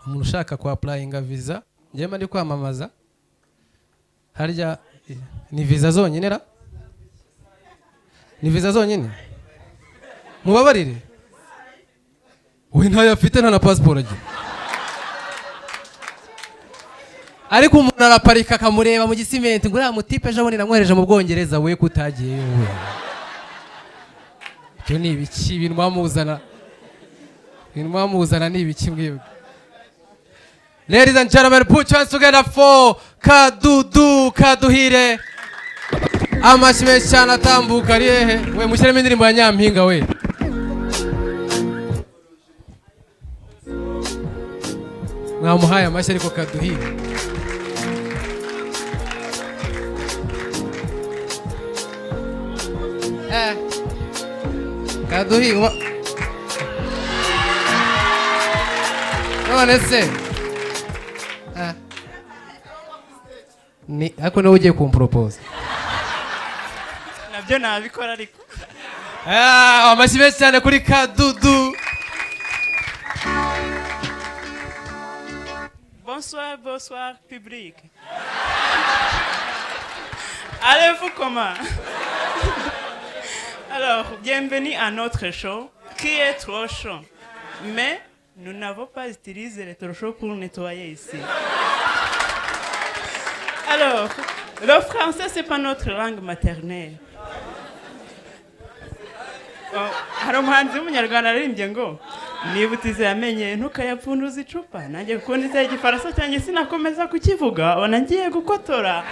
umuntu ushaka kwa applyinga visa njye ndi kwamamaza harya ni visa zonyine ra ni visa zonyine mubabarire we ntayo afite nta na passport agira ariko umuntu araparika akamureba mu gisimenti ngo uriya mutipe ejo bundi namwohereje mu Bwongereza we kutagiye we cyo ni ibiki ibintu mwamuzana ni ibiki mwebwe. Ladies and gentlemen, put your hands together for Kadudu Kaduhire. Amashime cyane atambuka ari hehe we mushyiremo indirimbo ya Nyampinga we. Mwamuhaye amashyi ariko Kaduhire. Kaduhire. None se ni ako nawe ugiye kumpropose nabyo nabikora ariko amashyi menshi cyane kuri Kadudu. Bonsoir public. Allez-vous comment? Alors, bienvenue à notre show qui est trop chaud. Mais nous n'avons pas utilisé les trop chauds pour nettoyer ici. Alors, le français, c'est pas notre langue maternelle. Hari umuhanzi w'umunyarwanda aririmbye ngo niba utizamenye ntukayapfunduza icupa nanjye kuko igifaransa cyanjye sinakomeza kukivuga ona ngiye gukotora.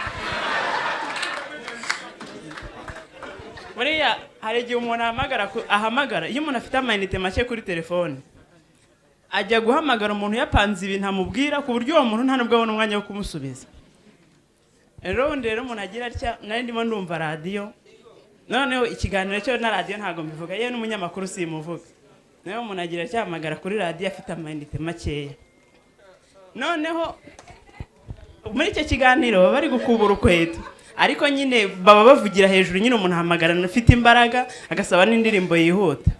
Buriya hari igihe umuntu ahamagara iyo umuntu afite amayinite make kuri telefone ajya guhamagara umuntu yapanze ibintu amubwira ku buryo uwo muntu nta nubwo abona umwanya wo kumusubiza. Rero umuntu agira atya nari ndimo ndumva radio noneho ikiganiro cyo na radio ntago mbivuga yewe n'umunyamakuru simuvuga. Nayo umuntu agira cyamagara kuri radio afite amayinite makeya. Noneho muri icyo kiganiro bari gukubura ukweto ariko nyine baba bavugira hejuru nyine umuntu ahamagara afite imbaraga agasaba n'indirimbo yihuta.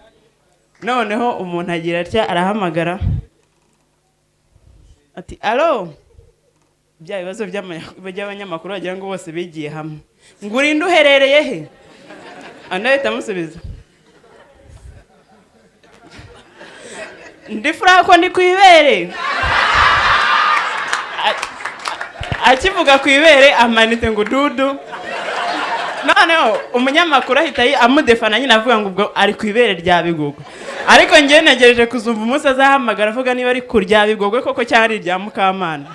Noneho umuntu agira atya arahamagara ati allo bya bibazo by'abanyamakuru bagira ngo bose bigiye hamwe ngo urinde uherereye he andahita amusubiza ndi Franco ndi kwibere akivuga kwibere amanite ngo dudu. Noneho umunyamakuru ahita amudefana nyine avuga ngo ubwo ari kwibere rya Bigogwe ariko ngiye negereje kuzumva umunsi azahamagara avuga niba ari kurya Bigogwe koko cyari rya Mukamana.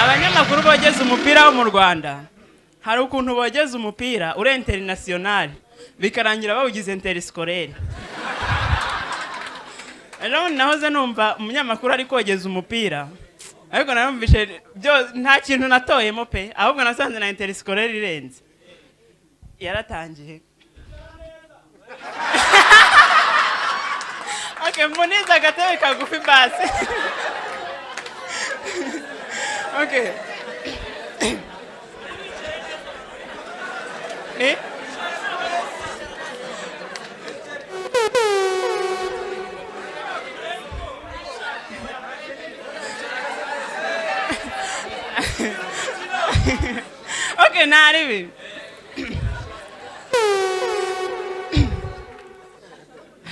Abanyamakuru bogeze umupira wo mu Rwanda hari ukuntu bogeze umupira uri international bikarangira bawugize interscolaire. Rero nahoze numva umunyamakuru ari kogeza umupira ariko narumvishe byo nta kintu natoyemo pe ahubwo nasanze na interscolaire irenze yaratangiye. Okay, muniza agatebe kagufi basi. Okay. Okay, naribi.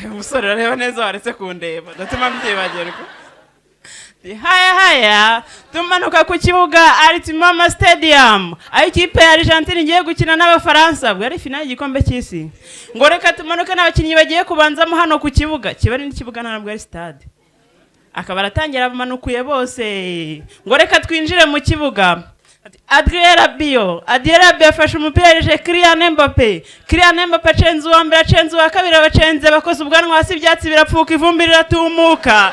Umusore rero neza waretse kundeba ndatuma mbyibagerwa. Haya tumanuka ku kibuga Aritimama Stadium aho ikipe ya Argentine igiye gukina n'Abafaransa bwo ari finale y'igikombe cy'isi. Ngo reka tumanuke n'abakinnyi bagiye kubanzamo hano ku kibuga kibari n'ikibuga ntabwo ari stade. Akaba aratangira bamanukuye bose ngo reka twinjire mu kibuga. Adrien Rabiot afashe umupira yeje Kylian Mbappe cenze uwa mbere cenze uwa kabiri abacenze bakoze ubwanwa hasi ibyatsi birapfuka ivumbi riratumuka.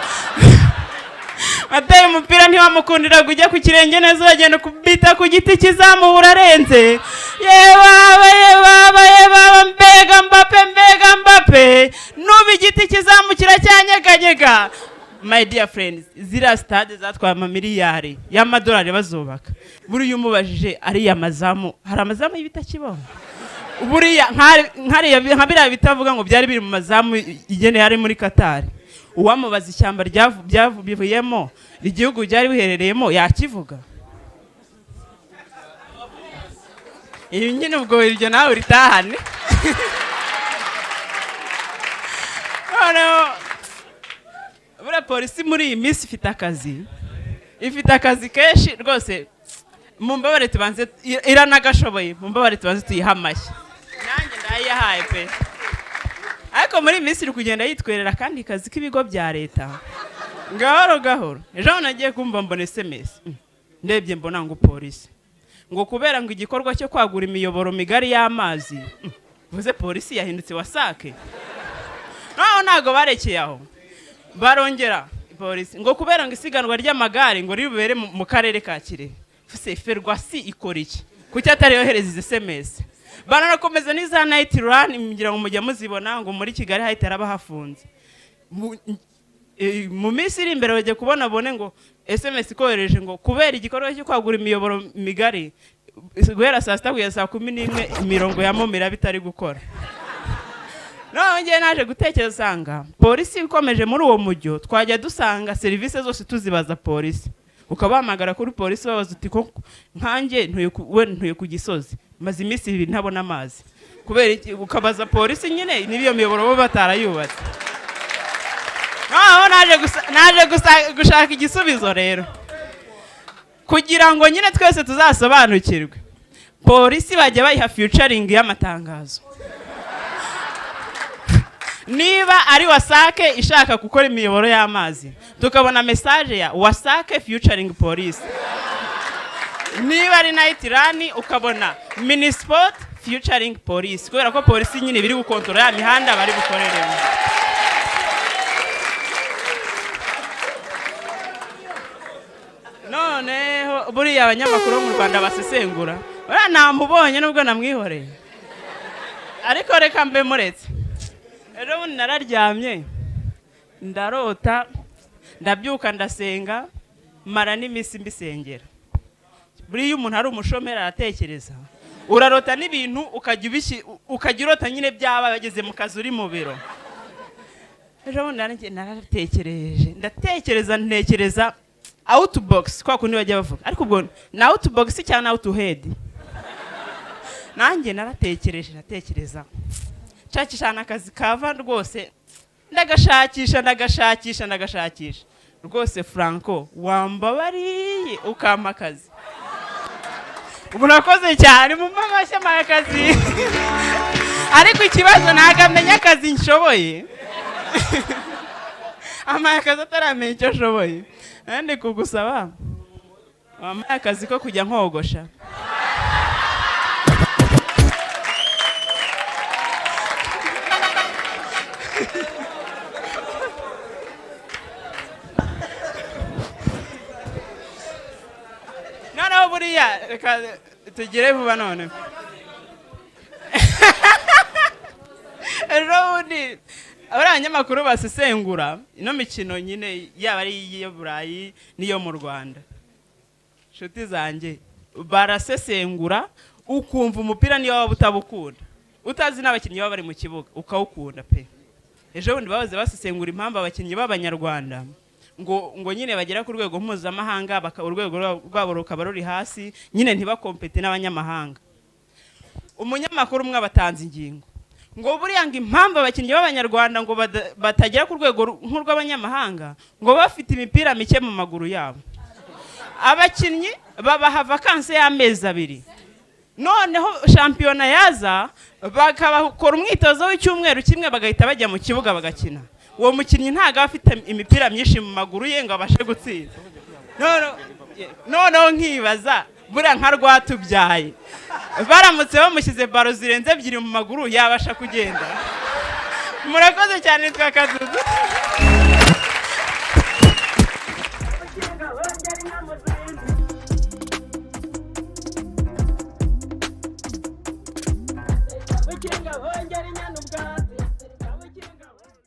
Ateye umupira ntiwamukundira kujya ku kirenge neza bagenda kubita ku giti kizamuhura arenze. Ye baba mbega Mbappe nubi igiti kizamukira cyanyeganyega my dear friends, ziriya stade zatwaye amamiliyari y'amadolari bazubaka. Buriya umubajije ariya mazamu, hari amazamu y'ibitakibaho. Buriya nka biriya bitavuga ngo byari biri mu mazamu igene yari muri Qatar. Uwamubaza ishyamba ryavuyemo igihugu byari biherereyemo yakivuga. Iyo nyine ubwo iryo nawe uritahane. Buriya polisi muri iyi minsi ifite akazi kenshi rwose. Mumbabare tubanze iranagashoboye, mumbabare tubanze tuyiha amashyi. Nanjye ndayihaye pe. Ariko muri iyi minsi iri kugenda yitwerera kandi kazi k'ibigo bya leta gahoro gahoro. Ejo nagiye kumva mbona SMS ndebye mbona ngo polisi ngo kubera ngo igikorwa cyo kwagura imiyoboro migari y'amazi vuze polisi yahindutse wasake. Ntago barekeye aho, barongera polisi ngo kubera ngo isiganwa ry'amagare ngo ribere mu karere ka Kirehe. Fuse Ferwasi ikora iki kuki atari yohereza izi SMS? Banarakomeza n'iza night run ngira ngo mujya muzibona ngo muri Kigali hahita araba hafunze. Mu minsi iri imbere bagiye kubona bone ngo SMS ikohereje ngo kubera igikorwa cyo kwagura imiyoboro migari guhera saa 7 kugeza saa 11 imirongo ya momera bitari gukora. Nongeye naje gutekereza sanga polisi ikomeje muri uwo mujyo twajya dusanga service zose tuzibaza polisi. Ukabahamagara kuri polisi babaza uti ko nkanjye ntuye ku Gisozi maze iminsi 2 ntabona amazi. Kubera iki ukabaza polisi nyine nibiyo miyoboro bo batarayubatse. Naje gushaka igisubizo rero. Kugira ngo nyine twese tuzasobanukirwe. Polisi bajya bayiha featuring y'amatangazo. Niba ari wasake ishaka gukora imiyoboro y'amazi tukabona message ya wasake featuring police. Niba ari night run ukabona minisport featuring police kubera ko polisi nyine biri gukontrola ya mihanda bari gukoreremo. Noneho buriya abanyamakuru mu Rwanda basesengura namubonye nubwo namwihoreye ariko reka mbe muretse. Ejo nararyamye ndarota ndabyuka ndasenga mara n'imisi mbisengera. Buriya umuntu ari umushomera aratekereza urarota n'ibintu ukagirota nyine byaba bageze mu kazi uri mu biro. Ejo ntekereza outbox kwa kundi bajya bavuga ariko ubwo na outbox cyane out head. Nanjye naratekereza Chakishana akazi kava rwose ndagashakisha rwose Franco wambabariye ukama akazi. Ubu nakoze cyane mu mamashya y'akazi ariko ikibazo nagamenya akazi nshoboye akazi ataramenya icyo nshoboye nande kugusaba akazi ko kujya nkogosha. Buriya tugire vuba none. Ejo abanyamakuru basesengura ino mikino nyine yaba ari iyo Burayi niyo mu Rwanda. Shuti zanjye barasesengura ukumva umupira niyo waba utabukunda utazi n'abakinnyi baba bari mu kibuga ukawukunda pe. Ejo bundi babaze basesengura impamvu abakinnyi b'Abanyarwanda ngo nyine bagera ku rwego mpuzamahanga urwego rwabo rukaba ruri hasi nyine ntibakompete n'abanyamahanga. Umunyamakuru umwe abatanze ingingo ngo buriya ngo impamvu abakinnyi b'Abanyarwanda ngo batagera ku rwego nk'urw'abanyamahanga ngo bafite imipira mike mu maguru yabo. Abakinnyi babaha vacances y'amezi 2 noneho shampiyona yaza bakabakora umwitozo w'icyumweru kimwe bagahita bajya mu kibuga bagakina. Uwo mukinnyi ntago afite imipira myinshi mu maguru ye ngo abashe gutsinda. Noneho nkibaza buriya nka rwatubyaye baramutse bamushyize baro zirenze 2 mu maguru yabasha kugenda. Murakoze cyane twa Kadudu. Ukenga